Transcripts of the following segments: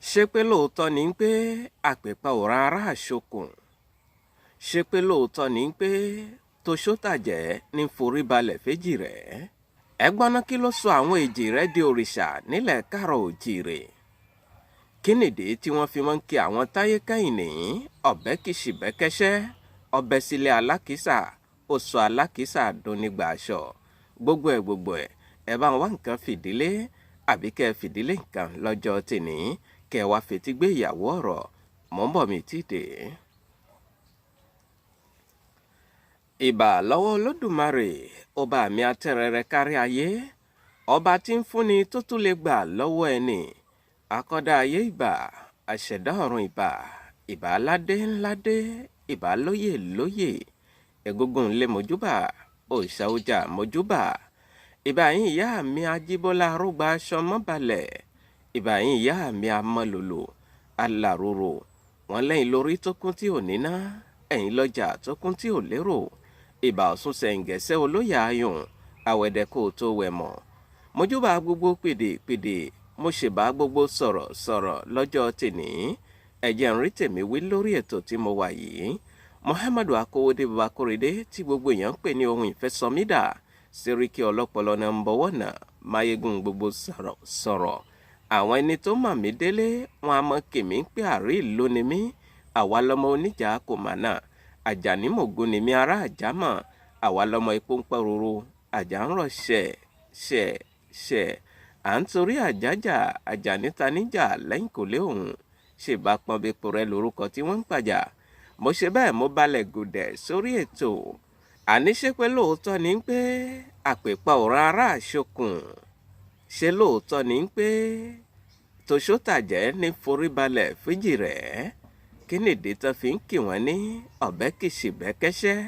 ṣé pé lóòótọ́ ni pé àpèpà ò ran ará àṣokùn? ṣé pé lóòótọ́ ni pé toṣótàjẹ́ ní forí balẹ̀ f'EJIRE? ẹ gbọ́ná kí ló sọ àwọn EJIRE di òrìṣà nílẹ̀ káàárọ̀ oòjíire? kí nìdí tí wọ́n fi máa ń kí àwọn táyé kẹ́yìn ní ọ̀bẹ kìsìbẹ́kẹ́ṣẹ́, ọbẹ̀ sílé alákìísà, oṣù alákìísà dónígbà aṣọ? gbogbo ẹ̀ ẹ bá wá nǹkan fìdílé àbí kẹ́ ẹ fìdílé nǹkan lọ́jọ́ tèní kẹ́ ẹ wá fetí gbé ìyàwó ọ̀rọ̀ mọ́ ń bọ̀ mí tìde. ìbà lọ́wọ́ Olódùmarè, ọba mi atẹ́rẹrẹ kárí ayé, ọba tí ń fúnni tó tún lè gbà lọ́wọ́ ẹni, akọ́dá ayé ìbà, àṣẹ̀dá ọ̀run ìbà, ìbà aládé ńládé, ìbà lóyè lóyè, egungun ńlẹ̀ mojúbà, òòṣà ọjà mojúbà, ìbà yín ìyá mi ajíbọ́lá arúgba aṣọ mọ́balẹ̀, ìbà yín ìyá mi amọ́lòlò aláròrò, wọ́n lẹ́yìn lórí tó kún tí ò níná, ẹ̀yìn lọ́jà tó kún tí ò lérò, ìbà ọ̀ṣun ṣẹ̀ǹgẹ̀ṣẹ́ olóyè ayùn, àwẹ̀dẹ̀ kò tó wẹ̀ mọ́, mojúbà gbogbo pèdèpèdè, mo ṣèbà gbogbo sọ̀rọ̀sọ̀rọ̀ lọ́jọ́ tèní. ẹ jẹ́ n rí tèmi wí lórí ètò tí mo wà yìí. Muhammadu Akówódé Babakóredé tí gbogbo èèyàn ń pè ní ohun ìfẹ́ SOMIDA, Sẹ́ríkì ọlọ́pọlọ number 1, máyégún gbogbo sọ̀rọ̀. àwọn ẹni tó mọ̀ mí délé wọn a mọ̀ kèmí pé àrí ìlú ni mí, àwa lọmọ oníjà kò mà náà, àjàní mògùn ni mí ará àjámọ̀, àwa lọmọ epo ń pẹ́ruru, àjà ń rọ̀ ṣẹ̀ à ń torí àjájà àjàní ta níjà lẹ́yìn kò lé òun, ṣèbá pọ́nbẹ́pọ̀ rẹ lórúkọ tí wọ́n ń pàjà. mo ṣe bẹ́ẹ̀ mo balẹ̀ gùdẹ̀ sórí ètò. àníṣe pé lóòótọ́ ni pé àpèpà ò ran ará àṣokùn? ṣé lóòótọ́ ni pé toṣótàjẹ́ ní forí balẹ̀ f'EJIRE? kí nìdí tó fi ń kì wọ́n ní ọ̀bẹ kìsìbẹ́kẹ́ṣẹ́,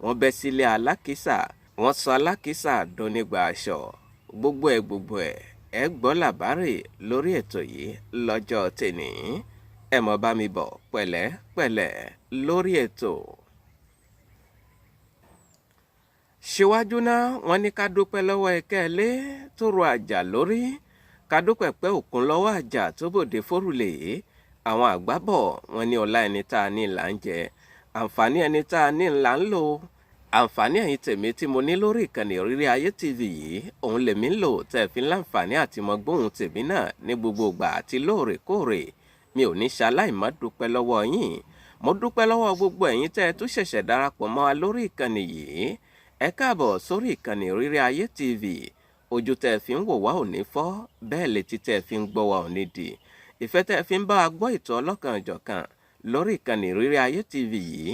wọ́n bẹ́ sílé alákìísà, wọ́n sọ alákìísà dónígbà aṣọ? gbogbo ẹ̀ ẹ gbọ́ làbárè lórí ètò yìí lọ́jọ́ tèní. ẹ mọ̀ bá mi bọ̀ pẹ̀lẹ́pẹ̀lẹ́ lórí ètò. síwájú náà wọ́n ní ká dúpẹ́ lọ́wọ́ ẹ̀kẹ́lé tó ro àjà lórí, ká dúpẹ́ pé òkun lọ́wọ́ àjà tó bòde fórùlé. àwọn àgbà bọ̀ wọ́n ní ọlá ẹni tá a ní là ń jẹ, àǹfààní ẹni tá a ní là ń lò. àǹfààní ẹ̀yin tèmi tí mo ní lórí ìkànnì Ìrírí Ayé TV yìí, òun lèmi ń lò tẹ́ fi láǹfààní àti mọ gbóhùn tèmi náà ní gbogbo ìgbà àti lóòrèkóòrè. mi ò ní ṣaláì má dúpẹ́ lọ́wọ́ yín. mo dúpẹ́ lọ́wọ́ gbogbo ẹ̀yin tẹ́ tún ṣẹ̀ṣẹ̀ darapọ̀ mọ́ wa lórí ìkànnì yìí. ẹ káàbọ̀ sórí ìkànnì Ìrírí Ayé TV. ojú tẹ́ fi ń wò wá ò ní fọ́, bẹ́ẹ̀ létí tẹ́ fi ń gbọ́ wa ò ní di. ìfẹ́ tẹ́ fi ń bá wa gbọ́ ètò ọlọ́kan-ò-jọ̀kan lórí ìkànnì Ìrírí Ayé TV yìí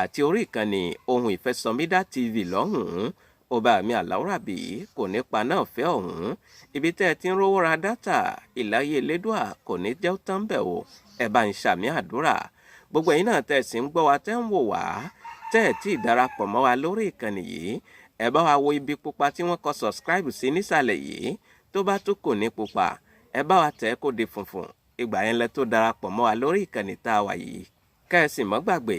àti orí ìkànnì ohun ìfẹ́ SOMIDA TV lọ́hùn-ún, ọba mi àláwùrábì kò ní pa náà fẹ́ ọ̀hún. ibi tẹ́ ẹ ti ń rówó ra dátà, ìláyé elédùà kò ní jẹ́ tán bẹ̀ o. ẹ bá ń ṣàmì àdúrà. gbogbo ẹ̀yin náà tẹ́ sì ń gbọ́ wa tẹ́ ń wò wá, tẹ́ ẹ̀ tí ì darapọ̀ mọ́ wa lórí ìkànnì yìí, ẹ bá wa wo ibi pupa tí wọ́n kọ subscribe sí nísàlẹ̀ yìí, tó bá tún kò ní pupa, ẹ bá wa tẹ̀ kó di funfun. ìgbà yẹn lẹ tó darapọ̀ mọ́ wa lórí ìkànnì tá a wà yìí. kẹ́sì mọ́ gbàgbé,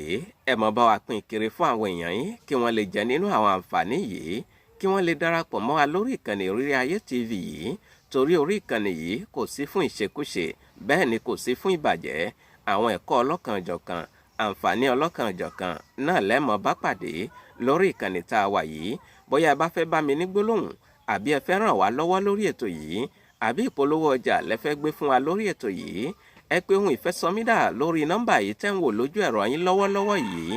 ẹ mọ́ bá wa pín kiri fún àwọn èèyàn yín kí wọ́n lè jẹ nínú àwọn àǹfààní yìí, kí wọ́n lè darapọ̀ mọ́ wa lórí ìkànnì Ìrírí Ayé TV yìí. torí orí ìkànnì yìí kò sí fún ìṣekúṣe, bẹ́ẹ̀ ni kò sí fún ìbàjẹ́. àwọn ẹ̀kọ́ ọlọ́kan-ò-jọ̀kan, àǹfààní ọlọ́kan-ò-jọ̀kan náà lẹ́mọ̀ bá pàdé lórí ìkànnì tá a wà yìí. bóyá ẹ bá fẹ́ bá mi ní gbólóhùn, àbí ẹ fẹ́ ràn wá lọ́wọ́ lórí ètò yìí, àbí ìpolówó ọjà lẹ fẹ́ gbé fún wa lórí ètò yìí, ẹ pè ohun ìfẹ́ SOMIDA lórí nọ́mbà yìí tẹ́ ń wò lójú ẹ̀rọ yín lọ́wọ́lọ́wọ́ yìí,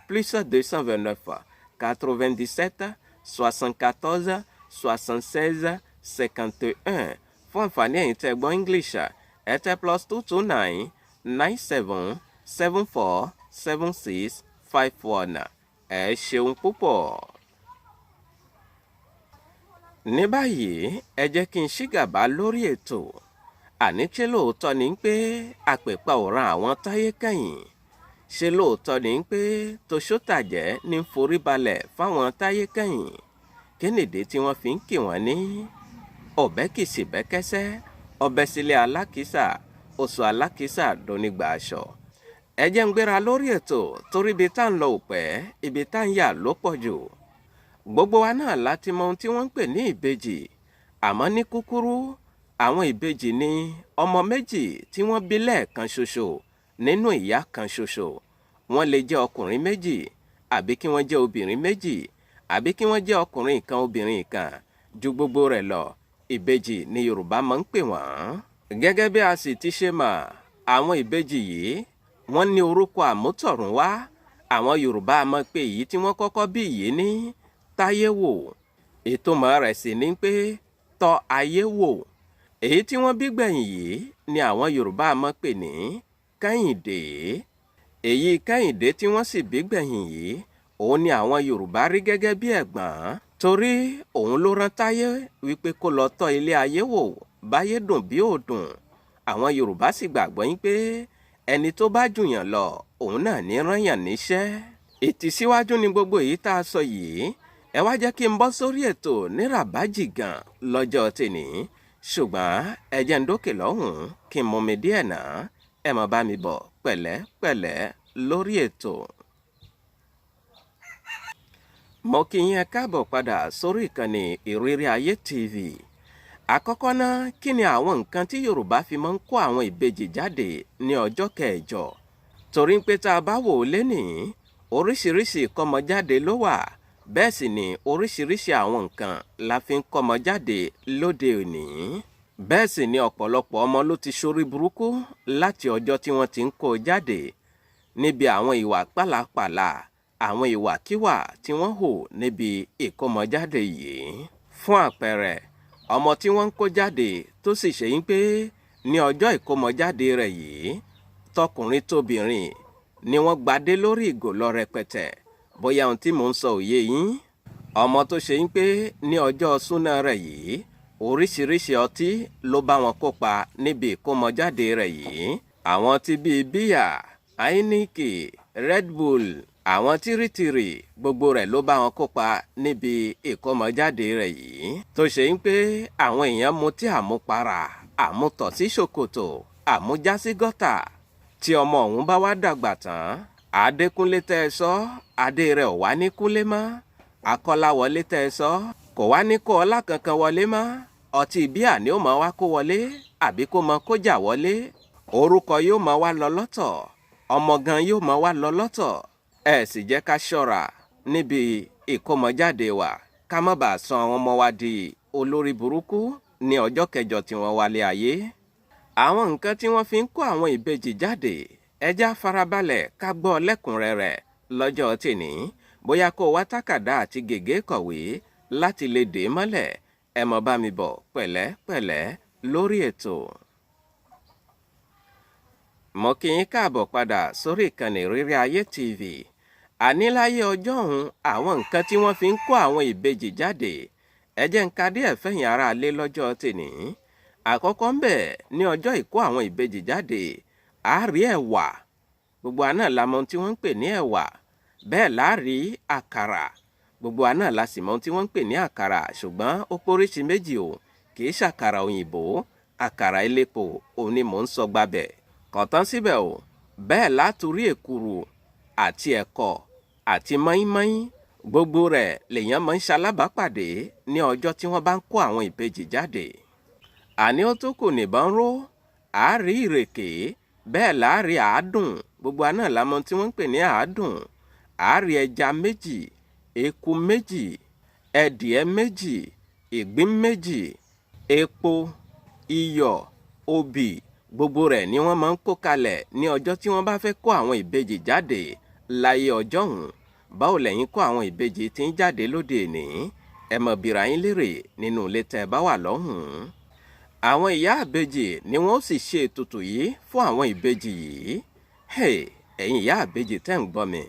+229 97 74 76 51. fún àǹfààní ẹ̀yin tẹ́ gbọ́ English, ẹ tẹ +229 97 74 76 51. ẹ ṣeun púpọ̀. ní báyìí ẹ jẹ́ kí n ṣígàbá lórí ètò. àní ṣé lóòótọ́ ni pé àpèpà ò ran àwọn táyé kẹ́yìn? ṣé lóòótọ́ ni pé toṣótàjẹ́ ní forí balẹ̀ fáwọn táyé kẹ́yìn? kí nìdí tí wọ́n fi ń kì wọ́n ní ọ̀bẹ kìsìbẹ́kẹ́ṣẹ́, ọbẹ̀ sílé alákìísà, oṣù alákìísà dónígbà aṣọ? ẹ jẹ́ ń gbéra lórí ètò torí ibi tá ń lọ ò pẹ́, ibi tá ń yà ló pọ̀ jù. gbogbo wa náà láti mọ ohun tí wọ́n ń pè ní ìbejì, àmọ́ ní kúkúrú àwọn ìbejì ní ọmọ méjì tí wọ́n bí lẹ́ẹ̀kan ṣoṣo nínú ìyá kan ṣoṣo. Wọ́n lè jẹ́ ọkùnrin méjì àbí kí wọ́n jẹ́ obìnrin méjì àbí kí wọ́n jẹ́ ọkùnrin kan obìnrin kan. Ju gbogbo rẹ̀ lọ, ìbejì ni Yorùbá máa ń pè wọ́n. Gẹ́gẹ́ bí a sì ti ṣe mọ̀, àwọn ìbejì yìí wọ́n ní orúkọ àmútọ̀runwá. Àwọn Yorùbá máa pè èyí tí wọ́n kọ́kọ́ bí yìí ní Táyéwò. Ìtumọ̀ rẹ̀ sì ni pé tọ́ ayé wò. Èyí tí wọ́n bí gbẹ̀yìn yìí ni àwọn Yorùbá máa pè ní Kẹ́hìndé. Èyí Kẹ́hìndé tí wọ́n sì bí gbẹ̀yìn yìí, òun ni àwọn Yorùbá rí gẹ́gẹ́ bí ẹ̀gbọ́n, torí òun ló rán Táyé wípé kó lọ tọ́ ilé ayé wò báyé dùn bí ò dùn. Àwọn Yorùbá sì gbàgbọ́ yín pé ẹni tó bá jùyàn lọ òun náà ní rán yàn níṣẹ́. Ìtìsíwájú ni gbogbo èyí tá a sọ yìí. Ẹ wá jẹ́ kí n bọ́ sórí ètò ní ràbájì gan lọ́jọ́ tèní. Ṣùgbọ́n ẹ jẹ́ n dókè lọ́hùn kí n mumi díẹ̀ náà. Ẹ máa bá mi bọ̀ pẹ̀lẹ́pẹ̀lẹ́ lórí ètò. Mo kí yín káàbọ̀ padà sórí ìkànnì Ìrírí Ayé TV. Àkọ́kọ́ náà, kí ni àwọn nǹkan tí Yorùbá fi máa ń kó àwọn ìbejì jáde ní ọjọ́ kẹjọ? Torí pé tá a bá wò ó lénìí, oríṣiríṣi ìkọ́mọjáde ló wà. Bẹ́ẹ̀ sì ni oríṣiríṣi àwọn nǹkan la fi ń kọ́mọ jáde lóde òní. Bẹ́ẹ̀ sì ni ọ̀pọ̀lọpọ̀ ọmọ ló ti ṣorí burúkú láti ọjọ́ tí wọ́n ti ń kó jáde níbi àwọn ìwà pálapàla, àwọn ìwàkíwà tí wọ́n hù níbi ìkọ́mọjáde yìí. Fún àpẹẹrẹ, ọmọ tí wọ́n ń kó jáde tó sì ṣe yín pé ní ọjọ́ ìkọ́mọjáde rẹ̀ yìí, tọkùnrin tóbìnrin ni wọ́n gbadé lórí ìgò lọ rẹpẹtẹ. Bóyá ohun tí mò ń sọ òye yín. Ọmọ tó ṣe yín pé ní ọjọ́ súná rẹ̀ yìí, oríṣiríṣi ọtí ló bá wọn kópa níbi ìkómọjáde rẹ̀ yìí. Àwọn tí bíi bíyà, áíníkì, Red Bull, àwọn tírítìrì, gbogbo rẹ̀ ló bá wọn kópa níbi ìkómọjáde rẹ̀ yìí. Tó ṣe yín pé àwọn èèyàn mutí àmupara, àmutọ̀ sí ṣòkòtò, àmujá sí gọ́tà. Tí ọmọ ọ̀hún bá wá dàgbà tán, Adékúnlé tẹ́ ẹ sọ, adé rẹ̀ ò wá ní kúnlé mọ́. Akọ́láwọlé tẹ́ ẹ sọ, kò wá ní kó ọlá kankan wọlé mọ́. Ọtí bíà ni ó máa wá kó wọlé àbí kó máa kójà wọlé. Orúkọ yóò máa wá lọ lọ́tọ̀, ọmọ gan yóò máa wá lọ lọ́tọ̀. Ẹ sì jẹ́ ká ṣọ́ra níbi ìkómọjáde wa, ká má bàa sọ àwọn ọmọ wa di olórí burúkú ní ọjọ́ kẹjọ tí wọ́n wálé ayé. Àwọn nǹkan tí wọ́n fi ń kó àwọn ìbejì jáde, ẹ já farabalẹ̀ ká gbọ́ lẹ́kùnrẹ́rẹ́ lọ́jọ́ tèní. Bóyá kó wá tákàdá àti gègé kọ̀wé láti lè dè mọ́lẹ̀. Ẹ mọ̀ bá mi bọ̀ pẹ̀lẹ́pẹ̀lẹ́ lórí ètò. Mo kí yín káàbọ̀ padà sórí ìkànnì Ìrírí Ayé TV. Àníláyé ọjọ́ ọ̀hún, àwọn nǹkan tí wọ́n fi ń kó àwọn ìbejì jáde, ẹ jẹ́ n ka díẹ̀ fẹ̀yìn ará ilé lọ́jọ́ tèní. Àkọ́kọ́ ń bẹ̀ ní ọjọ́ ìkó àwọn ìbejì jáde, a rí ẹ̀wà. Gbogbo àná la mọ̀ tí wọ́n ń pè ní ẹ̀wà. Bẹ́ẹ̀ la rí àkàrà. Gbogbo àná la sì mọ̀ tí wọ́n ń pè ní àkàrà, ṣùgbọ́n ó póríṣi méjì o. Kì í ṣàkàrà òyìnbó, àkàrà elépo òun ni mò ń sọ gbabẹ̀. Kọ̀tán síbẹ̀ o. Bẹ́ẹ̀ la tún rí èkuru àti ẹ̀kọ àti mọ́ínmọ́ín. Gbogbo rẹ̀ lèèyàn máa ń ṣalábàápàdé ní ọjọ́ tí wọ́n bá ń kó àwọn ìbejì jáde. Àní ó tó kù nìbọn ró, a rí ìrèké, bẹ́ẹ̀ la rí àádùn. Gbogbo àná la mọ̀ tí wọ́n ń pè ní àádùn. A rí ẹja méjì, eku méjì, ẹdìẹ méjì, ìgbín méjì, epo, iyọ̀, obì. Gbogbo rẹ̀ ni wọ́n máa ń kó kalẹ̀ ní ọjọ́ tí wọ́n bá fẹ́ kó àwọn ìbejì jáde láyé ọjọ́ ọ̀hún. Báwo lẹ̀yin kó àwọn ìbejì tí ń jáde lóde òní? Ẹ mọ̀ bìrà yín lérè nínú ilé tẹ́ bá wà lọ́hùn-ún. Àwọn ìyá ìbejì ni wọ́n sì ṣe ètùtù yìí fún àwọn ìbejì yìí. Ẹ̀yin ìyá ìbejì tẹ́ ń gbọ́ mi,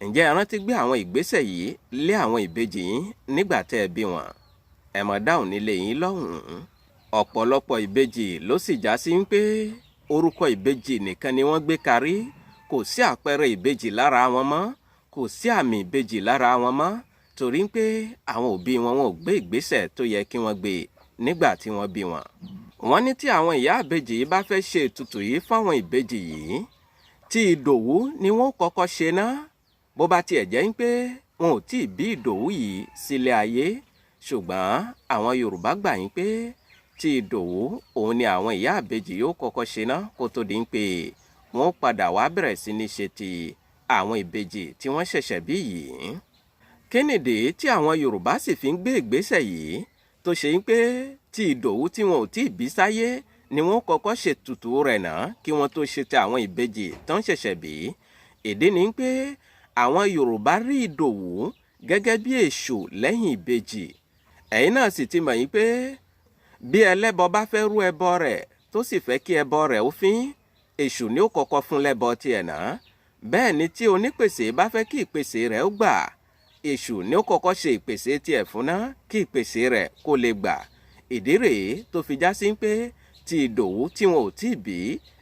ǹjẹ́ ẹ rántí gbé àwọn ìgbésẹ̀ yìí lé àwọn ìbejì yín nígbà tẹ́ ẹ bí wọn? Ẹ mọ̀ dáhùn nílé yín lọ́hùn-ún. Ọ̀pọ̀lọpọ̀ ìbejì ló sì já sí pé orúkọ ìbejì nìkan ni wọ́n gbé karí. Kò sí àpẹẹrẹ ìbejì lára wọn mọ́, kò sí àmì ìbejì lára wọn mọ́, torí pé àwọn òbí wọn ò gbé ìgbésẹ̀ tó yẹ kí wọ́n gbé nígbà tí wọ́n bí wọn. Wọ́n ní tí àwọn ìyá ìbejì yìí bá fẹ́ ṣe ètùtù yìí fáwọn ìbejì yìí, tí Ìdòwú ni wọ́n kọ́kọ́ ṣe ná. Bó bá tiẹ̀ jẹ́ pé wọn ò tí ì bí Ìdòwú yìí sílé ayé, ṣùgbọ́n àwọn Yorùbá gbà yín pé tí Ìdòwú òun ni àwọn ìyá ìbejì yóò kọ́kọ́ ṣe ná kó tó di pé wọ́n padà wá bẹ̀rẹ̀ sí ní ṣe ti àwọn ìbejì tí wọ́n ṣẹ̀ṣẹ̀ bí yìí. Kí nìdí tí àwọn Yorùbá sì fi ń gbé ìgbésẹ̀ yìí tó ṣe ń pé tí Ìdòwú tí wọn ò tí ì bí sáyé ni wọ́n kọ́kọ́ ṣètùtù rẹ̀ náà kí wọ́n tó ṣe ti àwọn ìbejì tán ṣẹ̀ṣẹ̀ bí? Ìdí ni pé àwọn Yorùbá rí Ìdòwú gẹ́gẹ́ bí èṣù lẹ́yìn ìbejì. Ẹ̀yin náà sì ti mọ̀ yín pé bí ẹlẹ́bọ bá fẹ́ rú ẹbọ rẹ̀ tó sì fẹ́ kí ẹbọ rẹ̀ ó fín, èṣù ni ó kọ́kọ́ fún lẹ́bọ tiẹ̀ náà. Bẹ́ẹ̀ ni tí onípèsè bá fẹ́ kí ìpèsè rẹ̀ ó gbà, èṣù ni ó kọ́kọ́ ṣe ìpèsè tiẹ̀ fún ná kí ìpèsè rẹ̀ kó lè gbà. Ìdí rèé tó fi já sí pé tí Ìdòwú tí wọn ò tí ì bí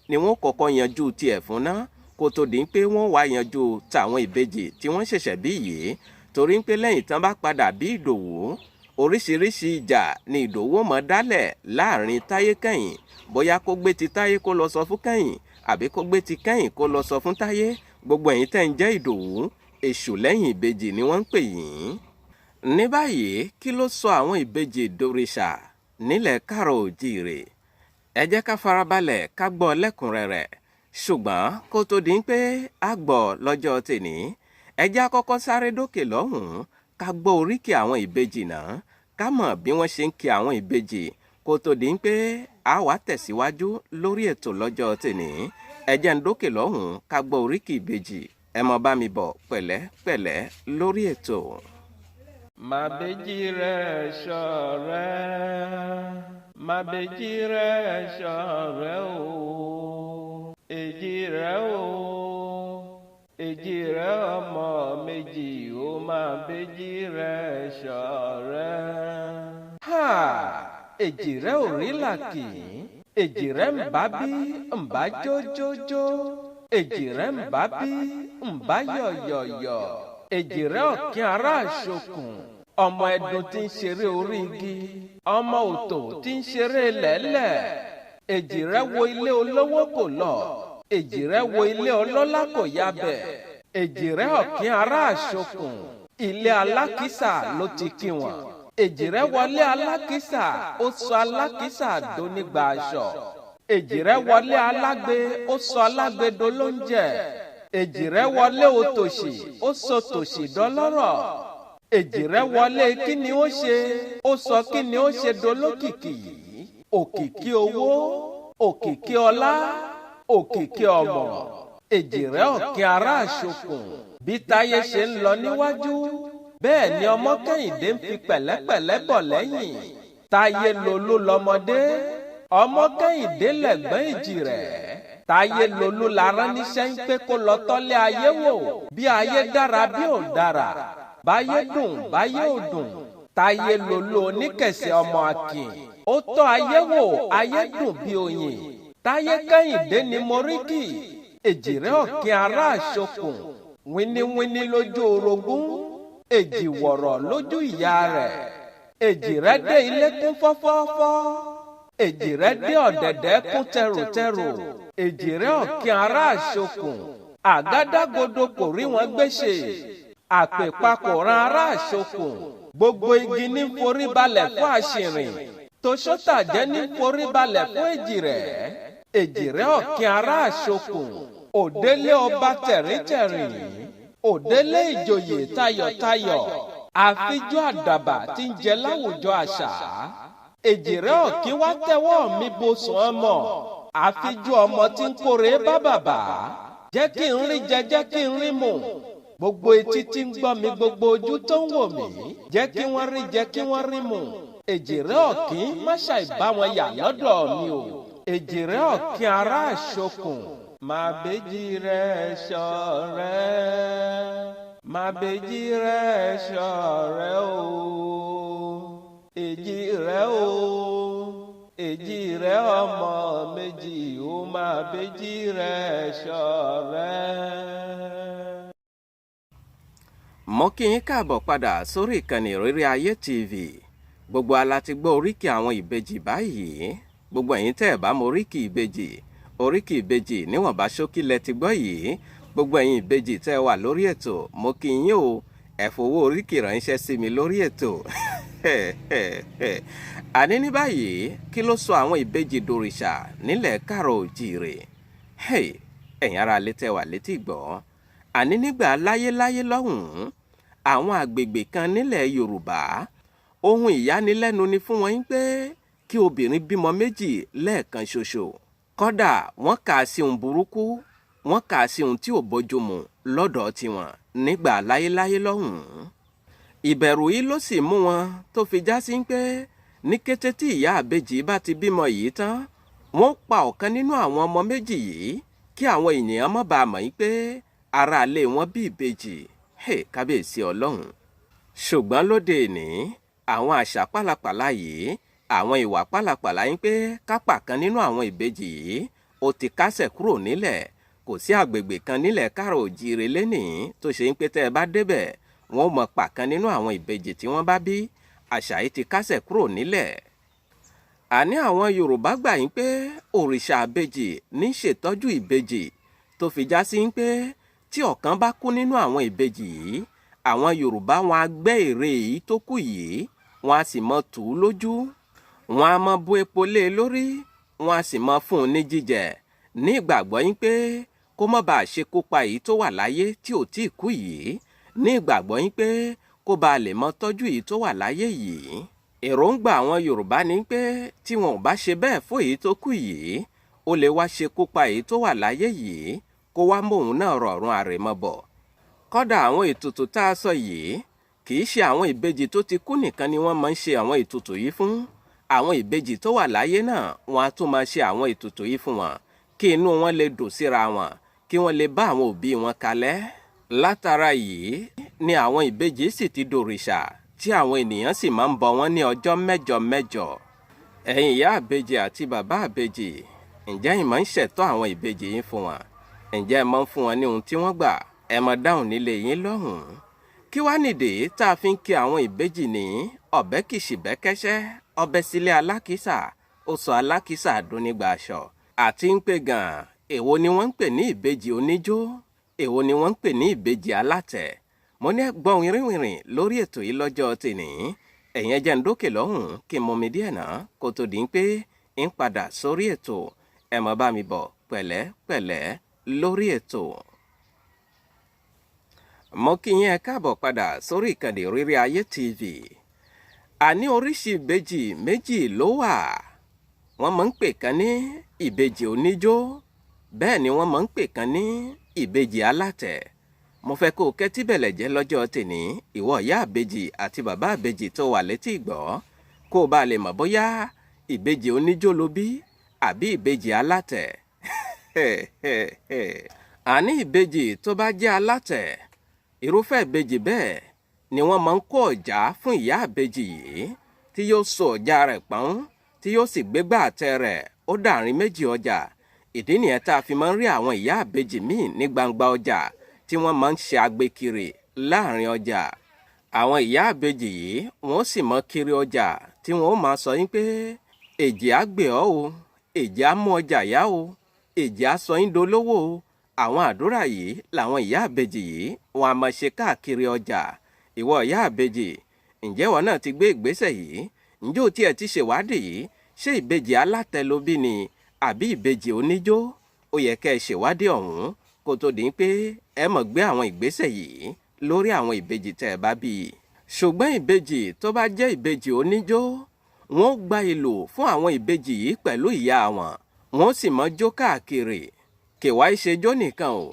ni wọ́n kọ́kọ́ yanjú tiẹ̀ fún ná kó tó di pé wọ́n wá yanjú tàwọn ìbejì tí wọ́n ṣẹ̀ṣẹ̀ bí yìí. Torí pé lẹ́yìn tán bá padà bí Ìdòwú, oríṣiríṣi ìjà ni Ìdòwú mọ̀ dálẹ̀ láàrin Táyé Kẹ́hìn, bóyá kó gbé ti Táyé kó lọ sọ fún Kẹ́hìn àbí kó gbé ti Kẹ́hìn kó lọ sọ fún Táyé. Gbogbo ẹ̀yin tẹ́ ń jẹ́ Ìdòwú, èṣù lẹ́yìn ìbejì ni wọ́n ń pè yín. Ní báyìí kí ló sọ àwọn ìbejì dòrìṣà nílẹ̀ Káàárọ̀ Oòjíire? Ẹ jẹ́ ká farabalẹ̀ ká gbọ́ lẹ́kùnrẹ́rẹ́, ṣùgbọ́n kó tó di pé a gbọ́ lọ́jọ́ tèní, ẹ jẹ́ á kọ́kọ́ sáré dókè lọ́hùn-ún ká gbọ́ oríkì àwọn ìbejì náà ká mọ̀ bí wọ́n ṣe ń kí àwọn ìbejì kó tó di pé a wá tẹ̀síwájú lórí ètò lọ́jọ́ tèní. Ẹ jẹ́ ń dókè lọ́hùn-ún ká gbọ́ oríkì ìbejì. Ẹ mọ bá mi bọ̀ pẹ̀lẹ́pẹ̀lẹ́ lórí ètò. Màbèjìrè ṣọ̀rẹ́, màbèjìrè ṣọ̀rẹ́ o, èjìrè o, èjìrè ọmọ méjì ó màbèjìrè ṣọ̀rẹ́. Ha! Èjìrè ò rí làkì, èjìrè ń bá bí ń bá jójójó, èjìrè ń bá bí ń bá yọ̀yọ̀yọ̀. Èjìrè ọ̀kín ará àṣokùn, ọmọ ẹdun tí ń ṣeré orí igi, ọmọ òtò tí ń ṣeré lẹ́lẹ̀. Èjìrè wo ilé olówó kò lọ, èjìrè wo ilé ọlọ́lá kò yabẹ̀. Èjìrè ọ̀kín ará àṣokùn, ilé alákìsà ló ti kí wọn. Èjìrè wọlé alákìsà, ó sọ alákìsà dónígbà aṣọ. Èjìrè wọlé alágbe, ó sọ alágbe dolóúnjẹ. Èjìrè wọlé òtòṣì, ó sọ tòṣì dọlọ́rọ̀. Èjìrè wọlé kí ni ó ṣe, ó sọ kí ni ó ṣe dolókìkí. Òkìkí owó, òkìkí ọlá, òkìkí ọmọ. Èjìrè ọ̀kín ará àṣokùn, bí Táyé ṣe ń lọ níwájú, bẹ́ẹ̀ ni ọmọ Kẹ́hìndé ń fi pẹ̀lẹ́pẹ̀lẹ́ bọ̀ lẹ́yìn. Táyé lolú lọmọdé, ọmọ Kẹ́hìndé lẹ̀gbọ́n Èjìrè. Táyé lolú la rán níṣẹ́ ń pé kó lọ tọ́lé ayé wò, bí ayé dára bí ò dára, báyé dùn báyé ò dùn. Táyé lolú oníkẹ̀sẹ̀ ọmọ Akin, ó tọ́ ayé wò, ayé dùn bí oyin. Táyé Kẹ́hìndé ni mo rí kì, Èjìrè ọ̀kín ará àṣokùn, wíníwíní lójú orogún, èjìwọ̀rọ̀ lójú ìyá rẹ̀. Èjìrè dé ilé kún fọ́fọ́fọ́, Èjìrè dé ọ̀dẹ̀dẹ̀ kún tẹrùtẹrù. Èjìrè ọ̀kín ará àṣokùn, àgádágodo kò rí wọn gbéṣe, àpèpà kò ran ará àṣokùn. Gbogbo igi ní forí balẹ̀ fún àṣìrìn, tòṣótàjẹ́ ní forí balẹ̀ fún Èjìrè. Èjìrè ọ̀kín ará àṣokùn, òdélé ọba tẹ̀ríntẹ̀rìn, òdélé ìjòyè tayọ̀tayọ̀, àfijọ́ àdàbà tí ń jẹ láwùjọ àṣà. Èjìrè ọ̀kín wá tẹ́wọ́ mi bó sùn ọmọ, àfijọ́ ọmọ tí ń kórè bá bàbá. Jẹ́ kí n rí jẹ, jẹ́ kí n rí mu, gbogbo etí tí ń gbọ́ mi, gbogbo ojú tó ń wò mí, jẹ́ kí wọ́n rí jẹ kí wọ́n rí mu. Èjìrè ọ̀kín má ṣàì bá wọn yà lọ́dọ̀ mi o. Èjìrè ọ̀kín ará àṣokùn, màbèjìrè ṣọ̀rẹ́, màbèjìrè ṣọ̀rẹ́ o. Èjìrè o, èjìrè ọmọ méjì ó màbèjìrè ṣọ̀rẹ́. Mo kí yín káàbọ̀ padà sórí ìkànnì Ìrírí Ayé TV. Gbogbo ala ti gbọ́ oríkì àwọn ìbejì báyìí. Gbogbo ẹ̀yin tẹ́ ẹ̀ bá mọ oríkì ìbejì níwọ̀nba ṣókí lẹ ti gbọ́ yìí. Gbogbo ẹ̀yin ìbejì tẹ́ ẹ wà lórí ètò, mo kí yín o. Ẹ fowó oríkì ránṣẹ́ sí mi lórí ètò. àní ní báyìí kí ló sọ àwọn ìbejì dòrìṣà nílẹ̀ káàrọ̀ òjìrè? ẹ̀yin ará létẹ̀ wà létí gbọ́. àní nígbà láyéláyé lọ́hùn-ún àwọn àgbègbè kan nílẹ̀ Yorùbá ohun ìyánilẹ́nu ni fún wọn pé kí obìnrin bímọ méjì lẹ́ẹ̀kan ṣoṣo. kódà wọ́n kà á sí ohun burúkú, wọ́n kà á sí ohun tí ò bójúmu lọ́dọ̀ tiwọn nígbà láyéláyé lọ́hùn-ún. ìbẹ̀rù yìí ló sì mú wọn tó fi já sí pé ní kété tí ìyá àbejì bá ti bímọ yìí tán wọ́n pa ọ̀kan nínú àwọn ọmọ méjì yìí kí àwọn ènìyàn má bàa mọ̀ pé aráalé wọn bí ìbejì. kábíyèsí Ọlọ́run. ṣùgbọ́n lóde ìní àwọn àṣà pálapàla yìí, àwọn ìwà pálapàla yín pé kápá kan nínú àwọn ìbejì yìí ó ti kásẹ̀ kúrò nílẹ̀. kò sí àgbègbè kan nílẹ̀ káàrọ̀ òjìrè lénìí tó ṣe ń pé tẹ́ ẹ bá débẹ̀ wọ́n mọ̀ pa kan nínú àwọn ìbejì tí wọ́n bá bí. àṣà yìí ti kásẹ̀ kúrò nílẹ̀. àní àwọn Yorùbá gbà yín pé òrìṣà ìbejì ní ṣètọ́jú ìbejì tó fi já sí pé tí ọ̀kan bá kú nínú àwọn ìbejì yìí àwọn Yorùbá wọn á gbẹ́ ère èyí tó kù yìí wọn á sì mọ tù ú lójú, wọn á mọ bu epo lé e lórí, wọn á sì mọ fún un ní jíjẹ ní ìgbàgbọ́ yín pé kó má bàa ṣekú pa èyí tó wà láyé tí ò tíì kú yìí, ní ìgbàgbọ́ yín pé kó bàa lè mọ tọ́jú èyí tó wà láyé yìí. èròǹgbà àwọn Yorùbá ní pé tí wọn ò bá ṣe bẹ́ẹ̀ fún èyí tó kù yìí ó lè wá ṣekú pa èyí tó wà láyé yìí kó wá móhun náà rọ̀rùn àrèmabọ̀. kódà àwọn ètùtù tá a sọ yìí kì í ṣe àwọn ìbejì tó ti kú nìkan ni wọ́n máa ń ṣe àwọn ètùtù yìí fún. àwọn ìbejì tó wà láyé náà wọn á tún máa ṣe àwọn ètùtù yìí fún wọn kí inú wọn lè dùn síra wọn, kí wọ́n lè bá àwọn òbí wọn kalẹ̀. látara yìí ni àwọn ìbejì sì ti dòrìṣà tí àwọn ènìyàn sì máa ń bọ wọ́n ní ọjọ́ mẹ́jọ mẹ́jọ. ẹ̀yin ìyá àbejì àti bàbá àbejì, ǹjẹ́ ìmọ̀ ń ṣẹ̀tọ́ àwọn ìbejì yín fún wọn? ǹjẹ́ ẹ máa ń fún wọn ní ohun tí wọ́n gbà? ẹ máa dáhùn nílé yín lọ́hùn-ún. kí wá nìdí tá a fi ń kí àwọn ìbejì ní ọ̀bẹ kìsìbẹ́kẹ́sẹ́ ọbẹ̀ sílé alákìsà ó sọ alákìsà dúnígbà aṣọ? àti ń pè gan-an èwo ni wọ́n ń pè ní ìbejì oníjó, èwo ni wọ́n ń pè ní ìbejì alátẹ̀? mo ní gbọ́n wìrìwìrìn lórí ètò yìí lọ́jọ́ tèní. ẹ̀yin ẹjẹ́ ń dókè lọ́hùn kí n mọmi díẹ̀ náà kó tó di pé ń padà sórí ètò. ẹ máa bá mi bọ̀ pẹ̀lẹ́pẹ̀lẹ́ lórí ètò. mo kí yín ẹ káàbọ̀ padà sórí ìkànnì Ìrírí Ayé TV. àní oríṣi ìbejì méjì ló wà. wọ́n máa ń pè kan ní ìbejì oníjó, bẹ́ẹ̀ ni wọ́n máa ń pè kan ní ìbejì alátẹ̀. mo fẹ́ kó o kẹ́tí bẹ̀lẹ̀ jẹ́ lọ́jọ́ tèní, ìwọ ìyá àbejì àti bàbá àbejì tó wà létí ìgbọ́, kó o bá lè mọ̀ bóyá ìbejì oníjó ló bí àbí ìbejì alátẹ̀. àní ìbejì tó bá jẹ́ alátẹ̀, irúfẹ́ ìbejì bẹ́ẹ̀ ni wọ́n máa ń kó ọ̀já fún ìyá àbejì yìí tí yóò so ọ̀já rẹ̀ pọ́n tí yóò sì gbégbá àtẹ rẹ̀ ó dàrin méjì ọjà. ìdí nìyẹn tá a fi máa ń rí àwọn ìyá àbejì míì ní gbangba ọjà tí wọ́n máa ń ṣe agbékiri láàrin ọjà. àwọn ìyá àbejì yìí wọ́n sì mọ kiri ọjà tí wọ́n ó máa sọ yín pé èjì á gbè ọ́ o, èjì á mú ọjà yá o, èjì á sọ yín dolówó o. àwọn àdúrà yìí làwọn ìyá àbejì yìí wọn a máa ṣe káàkiri ọjà. ìwọ ìyá àbejì, ǹjẹ́ wọn náà ti gbé ìgbésẹ̀ yìí? ǹjẹ́ o tiẹ̀ ti ṣèwádìí yìí? ṣé ìbejì alátẹ̀ ló bí ni àbí ìbejì oníjó? ó yẹ kẹ́ ẹ ṣèwádìí ọ̀hún kó tó di pé ẹ mọ̀ gbé àwọn ìgbésẹ̀ yìí lórí àwọn ìbejì tẹ́ ẹ bá bí. ṣùgbọ́n ìbejì tó bá jẹ́ ìbejì oníjó, wọ́n gba ìlù fún àwọn ìbejì yìí pẹ̀lú ìyá wọn, wọ́n sì mọ́ jó káàkiri. kèwá ìṣèjó nìkan o,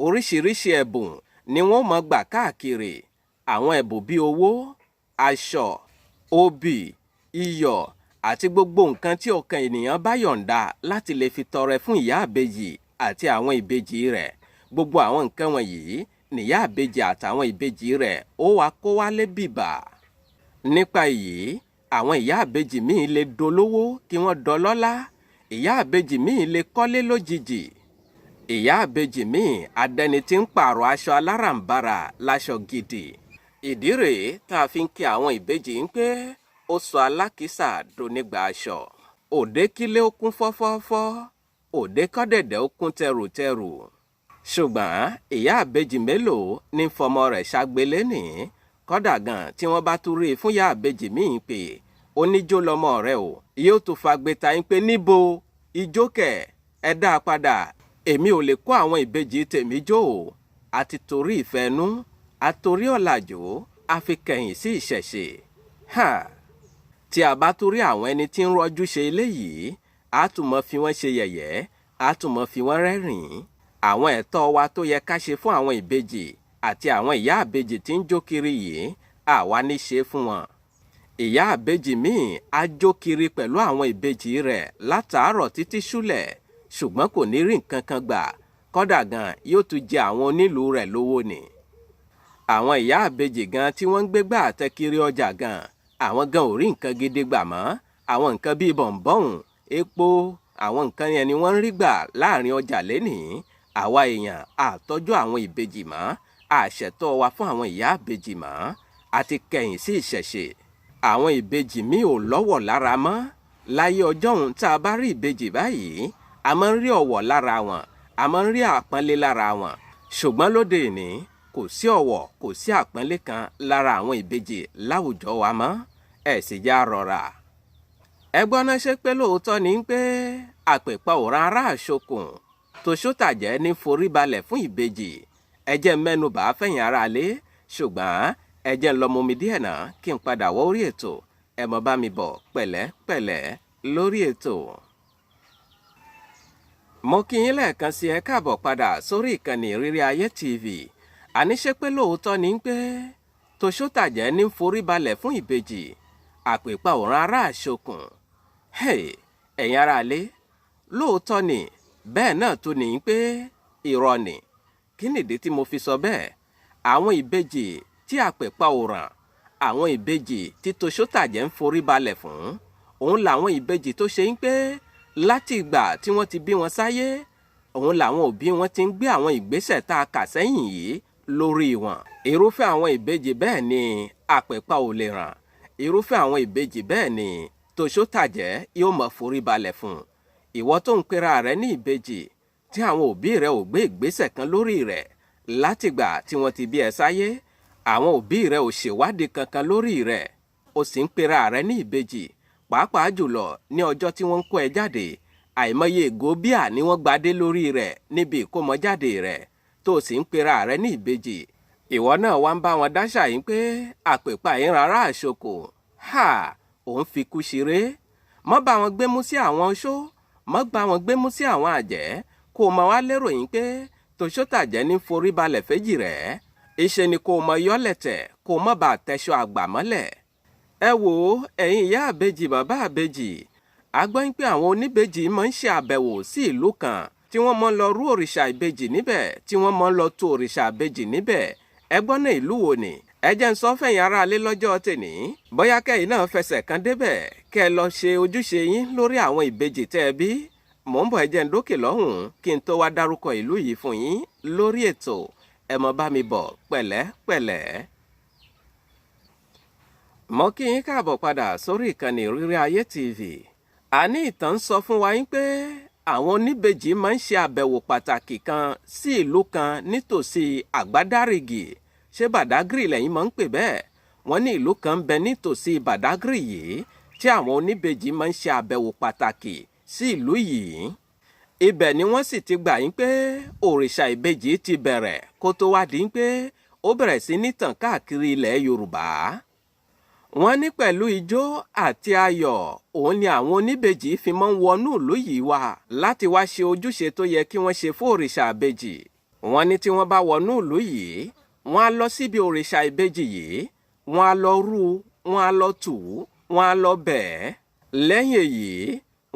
oríṣiríṣi ẹ̀bùn ni wọ́n mọ̀ gbà káàkiri. àwọn ẹ̀bùn bíi owó, aṣọ, obì, iyọ̀ àti gbogbo nǹkan tí ọkàn ènìyàn bá yọ̀ǹda láti lè fi tọrẹ fún ìyá àbejì àti àwọn ìbejì rẹ̀. gbogbo àwọn nǹkan wọ̀nyí nìyá àbejì àtàwọn ìbejì rẹ̀ ó wá kó wálé bìbà. nípa èyí, àwọn ìyá àbejì míì lè dolówó kí wọ́n dọlọ́lá, ìyá àbejì míì lè kọ́lé lójijì, ìyá àbejì míì adẹni tí ń pààrọ̀ aṣọ aláràǹbarà láṣọ gidi. ìdí rèé tá a fi ń kí àwọn ìbejì ń pé ó sọ alákìísà donígbà aṣọ. òde kílé ó kún fọ́fọ́fọ́, òde kọ́dẹ̀dẹ̀ ó kún tẹrùtẹrù. ṣùgbọ́n ìyá àbejì mélòó ní fọmọ rẹ̀ ṣàgbélé ní? kódà gan tí wọ́n bá tún rí i fún ìyá àbejì míì pé oníjó lọmọ rẹ o yóò tún fagbeta yín pé níbo ijó kẹ̀ ẹ dá a padà èmi ò lè kó àwọn ìbejì tèmi jó o àti torí ìfẹ́nú àtorí ọ̀làjú a fi kẹ̀yìn sí ìṣẹ̀ṣe. Tí a bá tún rí àwọn ẹni tí ń rọ́jú ṣe eléyìí a tún mọ́ fi wọ́n ṣe yẹ̀yẹ́ a tún mọ́ fi wọ́n rẹ́rìn-ín. Àwọn ẹ̀tọ́ wa tó yẹ ká ṣe fún àwọn ìbejì àti àwọn ìyá àbejì tí ń jó kiri yìí àwa ní ṣe fún wọn. Ìyá àbejì míì á jó kiri pẹ̀lú àwọn ìbejì rẹ̀ látàárọ̀ títí ṣúlẹ̀ ṣùgbọ́n kò ní rí nǹkan kan gbà kódà gan yóò tún jẹ àwọn onílùú rẹ̀ lówó ni. Àwọn ìyá àbejì gan tí wọ́n ń gbégbá àtẹ kiri ọjà gan àwọn gan ò rí nǹkan gidi gbà mọ́. Àwọn nǹkan bíi bọ̀m̀bọ̀n epo àwọn nǹkan yẹn ni wọ́n ń rí gbà láàrin ọjà lénìí. Àwa èèyàn àtọ́jú àwọn ìbejì mọ́ àṣẹ̀tọ́ wa fún àwọn ìyá àbejì mọ́ àti kẹ̀yìn sí ìṣẹ̀ṣe. Àwọn ìbejì mi ò lọ́wọ̀ lára mọ́. Láyé ọjọ́ òun tá a bá rí ìbejì báyìí a máa ń rí ọ̀wọ̀ lára wọn a máa ń rí àpọ́nlé lára wọn ṣùgbọ́n lóde ìní kò sí ọ̀wọ̀ kò sí àpọ́nlé kan lára àwọn ìbejì láwùjọ wa mọ́. Ẹ sì já rọra. Ẹ gbọ́ náà ṣe pé lóòótọ́ ni pé àpèpà òran ará àṣokùn tòṣótàjẹ́ ní forí balẹ̀ fún ìbejì. Ẹ jẹ́ mẹ́nubà fẹ̀yìn ara lé ṣùgbọ́n ẹ jẹ́ ń lọ mumi díẹ̀ náà kí n padà wọ orí ètò ẹ mọ bá mi bọ̀ pẹ̀lẹ́pẹ̀lẹ́ lórí ètò. Mo kí yín lẹ́ẹ̀kan sí ẹ káàbọ̀ padà sórí ìkànnì Ìrírí Ayé TV. Àníṣe pé lóòótọ́ ni pé tòṣótàjẹ́ ní forí balẹ̀ fún ìbejì àpèpà òran ará àṣokùn. Ẹ̀yin ará lé lóòótọ́ ni bẹ́ẹ̀ náà tó ní pé irọ́ ni. Kí nìdí tí mo fi sọ bẹ́ẹ̀? Àwọn ìbejì tí àpèpà òràn àwọn ìbejì tí tòṣótàjẹ́ ń forí balẹ̀ fún òun làwọn ìbejì tó ṣe ń pé láti ìgbà tí wọ́n ti bí wọn sáyé òun làwọn òbí wọn ti ń gbé àwọn ìgbésẹ̀ tá a kà sẹ́yìn yìí lórí wọn. Irúfẹ́ àwọn ìbejì bẹ́ẹ̀ ni àpèpà ò lè ràn. Irúfẹ́ àwọn ìbejì bẹ́ẹ̀ ni tòṣótàjẹ́ yóò mọ̀ forí balẹ̀ fún. Ìwọ tó ń pera rẹ ní ìbejì tí àwọn òbí rẹ ò gbé ìgbésẹ̀ kan lórí rẹ̀ látìgbà tí wọ́n ti bí ẹ sáyé àwọn òbí rẹ ò ṣèwádìí kankan lórí rẹ̀ ó sì ń pera rẹ ní ìbejì pàápàá jùlọ ní ọjọ́ tí wọ́n ń kó ẹ jáde àìmọye ìgò bíà ni wọ́n gbadé lórí rẹ̀ níbi ìkómọjáde rẹ̀ tó sì ń pera rẹ ní ìbejì. Ìwọ náà wá ń bá wọn dáṣà yín pé àpèpà yín rárá àṣokò òun fi kú ṣeré. Mọ́ bá wọn gbémú sí àwọn oṣó mọ́ bá wọn gbémú sí àwọn àjẹ́ kó mọ wá lérò yín pé tòṣótàjẹ́ ní forí balẹ̀ fèjì rẹ̀. Ìṣe ni kó mọ yọ́lẹ̀tẹ̀ kó mọ́ bá tẹṣọ àgbà mọ́lẹ̀. Ẹ wò ẹ̀yin ìyá àbejì bàbá àbejì a gbọ́ pé àwọn oníbejì máa ń ṣe àbẹ̀wò sí ìlú kan tí wọ́n máa ń lọ rú òrìṣà ìbejì níbẹ̀ tí wọ́n máa ń lọ tó òrìṣà ìbejì níbẹ̀. Ẹ gbọ́ náà ìlú wo ni? Ẹ jẹ́ ń sọ fẹ̀yìn ará alé lọ́jọ́ tèní bóyá kẹ́yìn náà fẹsẹ̀ kan débẹ̀ kẹ́ ẹ lọ ṣe ojúṣe yín lórí àwọn ìbejì tẹ́ ẹ bí. Mò ń bọ̀ ẹ jẹ́ ń dókè lọ́hùn kí n tó wá dárúkọ ìlú yìí fún yín lórí ètò ẹ mọ bá mi bọ̀ pẹ̀lẹ́pẹ̀lẹ́. Mo kí yín káàbọ̀ padà sórí ìkànnì Ìrírí Ayé TV. Àní ìtàn sọ fún wa yín pé àwọn oníbejì máa ń ṣe àbẹ̀wò pàtàkì kan sí ìlú kan nítòsí Àgbádárìgì. Ṣé Bàdágìrì lẹ́yìn máa ń pè bẹ́ẹ̀? Wọ́n ní ìlú kan ń bẹ nítòsí Bàdágìrì yìí tí àwọn oníbejì máa ń ṣe àbẹ̀wò pàtàkì sí ìlú yìí. Ibẹ̀ ni wọ́n sì ti gbà yín pé òrìṣà ìbejì ti bẹ̀rẹ̀ kó tó wá di pé ó bẹ̀rẹ̀ sí ní tàn káàkiri ilẹ̀ Yorùbá. Wọ́n ní pẹ̀lú ijó àti ayọ̀ òun ni àwọn oníbejì fi máa ń wọnú ìlú yìí wá láti wá ṣe ojúṣe tó yẹ kí wọ́n ṣe fún òrìṣà ìbejì. Wọ́n ní tí wọ́n bá wọnú ìlú yìí wọ́n á lọ síbi òrìṣà ìbejì yìí wọ́n á lọ rú wọ́n á lọ tù wọ́n á lọ bẹ̀ẹ́. Lẹ́yìn èyí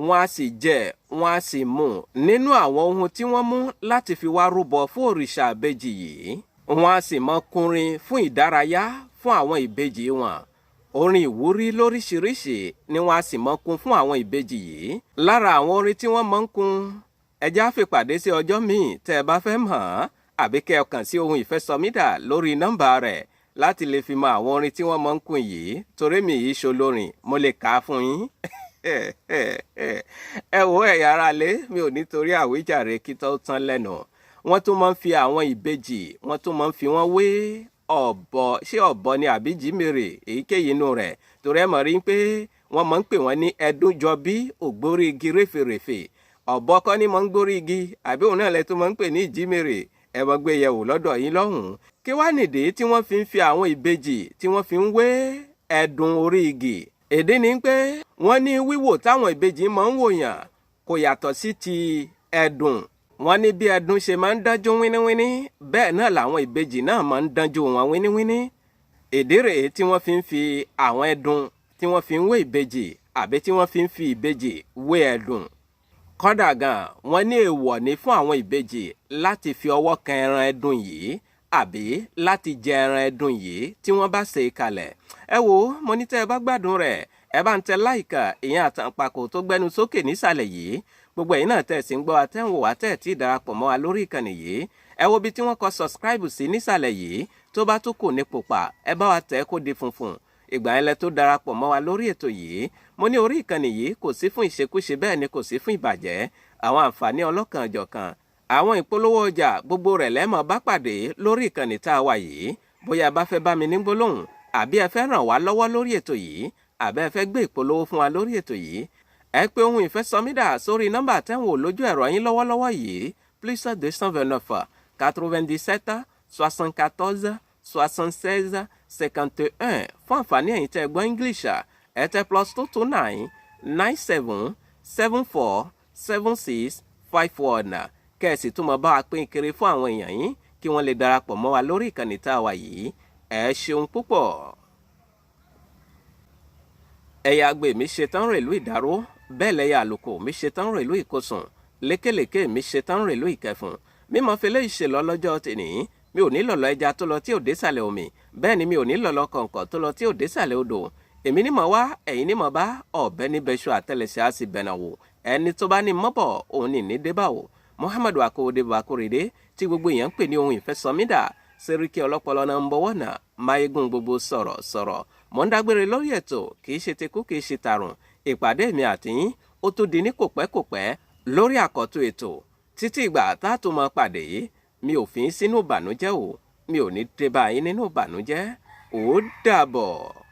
wọ́n á sì jẹ wọ́n á sì mu nínú àwọn ohun tí wọ́n mú láti fi wá rúbọ fún òrìṣà ìbejì yìí. Wọ́n á sì mọ kọrin fún ìdárayá fún àwọn ìbejì wọn. Orin ìwúrí lóríṣiríṣi ni wọ́n á sì mọ kún fún àwọn ìbejì yìí. Lára àwọn orin tí wọ́n mọ ń kún ẹ jẹ́ á fi pàdé sí ọjọ́ míì tẹ́ ẹ bá fẹ́ mọ̀ àbí kẹ́ ẹ kàn sí Ohun Ìfẹ́ SOMIDA lórí nọ́mbà rẹ̀ láti lè fi mọ àwọn orin tí wọ́n mọ ń kún yìí torí mi yìí ṣolórin mo lè kà á fún yín. Ẹ wo ẹ̀yà ara lé mi ò nítorí àwíjàre kí tó tán lẹ́nu. Wọ́n tún máa ń fi àwọn ìbejì wọ́n tún máa ń fi wọ́n wé ọ̀bọ ṣé ọ̀bọ ni àbí jímèrè èyíkéyìí inú rẹ̀ torí ẹ mọ̀ rí pé wọ́n máa ń pè wọ́n ní ẹdúnjọbí ògbórí igi réfèrèfè ọ̀bọ kọ́ ni máa ń gbórí igi àbí òun náà lẹ tó máa ń pè ní ìjímèrè ẹ mọ̀ gbé yẹ̀wò lọ́dọ̀ yín lọ́hùn-ún kí wá nìdí tí wọ́n fi ń fi àwọn ìbejì tí wọ́n fi ń wé ẹ̀dùn orí igi èdè ni pé wọ́n ní wíwò táwọn ìbejì máa ń wòyàn kò yàtọ̀ sí ti ẹ̀dùn wọ́n ní bí ẹ̀dùn ṣe máa ń dánjú wíníwíní bẹ́ẹ̀ náà làwọn ìbejì náà máa ń dánjú wọn wíníwíní èdè rèé tí wọ́n fi ń fi àwọn ẹ̀dùn tí wọ́n fi ń wé ìbejì àbí tí wọ́n fi ń fi ìbejì wé ẹ̀dùn kódà gan wọ́n ní èèwọ̀ ní fún àwọn ìbejì láti fi ọwọ́ kan ẹran ẹ̀dùn yìí àbí láti jẹ ẹran ẹ̀dùn yìí tí wọ́n bá ṣe kalẹ̀ ẹ wo mo ní tẹ́ ẹ bá gbádùn rẹ̀ ẹ bá ń tẹ láìkà ìyẹn àtàǹpàkò tó gbẹnu sókè nísàlẹ̀ yìí gbogbo ẹ̀yin náà tẹ̀ sí ń gbọ́ àtẹ̀wò àtẹ̀tí ìdarapọ̀ mọ́ wa lórí ìkànnì yìí ẹ wo bí tí wọ́n kọ subscribe sí nísàlẹ̀ yìí tó bá tún kù ní pupa ẹ bá wa tẹ̀ kó di funfun ìgbà yẹn lẹ tó darapọ̀ mọ́ wa lórí ètò yìí mo ní orí ìkànnì yìí kò sí fún ìṣekúṣe bẹ́ẹ̀ ni kò sí fún ìbàjẹ́ àwọn àǹfààní ọlọ́kan-ò-jọ̀kan àwọn ìpolówó ọjà gbogbo rẹ̀ lẹ́mọ̀ bá pàdé lórí ìkànnì tá a wà yìí bóyá bá fẹ́ bá mi ní gbólóhùn àbí ẹ fẹ́ ràn wá lọ́wọ́ lórí ètò yìí àbí ẹ fẹ́ gbé ìpolówó fún wa lórí ètò yìí ẹ pè ohun ìfẹ́ SOMIDA sórí nọ́mbà tẹ́wọ̀n lójú ẹ̀rọ yín lọ́wọ́lọ́wọ́ yìí plus 229 97 74 76 51 fún àǹfààní ẹ̀yin tẹ́ gbọ́ English ẹ tẹ plus 229 97 74 76 51 kẹ́ẹ̀sì tún mọ̀ bá wa pín kiri fún àwọn èèyàn yín kí wọ́n lè darapọ̀ mọ́ wa lórí ìkànnì tá a wà yìí ẹ ṣeun púpọ̀. ẹ̀yà àgbè mi ṣetán rèlú ìdáró bẹ́ẹ̀ lẹ́yà àlùkò mi ṣetán rèlú ìkọsùn lékèlékè mi ṣetán rèlú ìkẹfùn mímọ́ fẹlẹ́ ìṣèlọ lọ́jọ́ tèní mi ò ní lọ̀lọ́ ẹja tó lọ tí ò désàlẹ̀ omi bẹ́ẹ̀ ni mi ò ní lọ̀lọ́ kọ̀ǹkọ̀ tó lọ tí ò désàlẹ̀ odò èmi ní mọ̀ wá ẹ̀yin ní mọ̀ bá ọ̀bẹ níbẹ̀ṣọ àtẹlẹsẹ̀ á sì bẹ̀nà wò ẹni tó bá ní mọ́bọ̀ òun ní ní débàwò Muhammadu Akode Bakorede tí gbogbo èèyàn ń pè ní ohun ìfẹ́ SOMIDA Sẹ́ríkì ọlọ́pọlọ náà ń bọ̀wọ́ náà máyégún gbogbo sọ̀rọ̀ mọ̀ ń dágbére lórí ètò kìí ṣe tekú kìí ṣe tàrùn ìpàdé mi àtìyín ó tún di ní kòpẹ́kòpẹ́ lórí àkọ́tún ètò títí ìgbà tá a tún máa pàdé mi ò fi sínú ìbànújẹ́ o mi ò ní dé bá yín nínú ìbànújẹ́ ó dàbọ̀.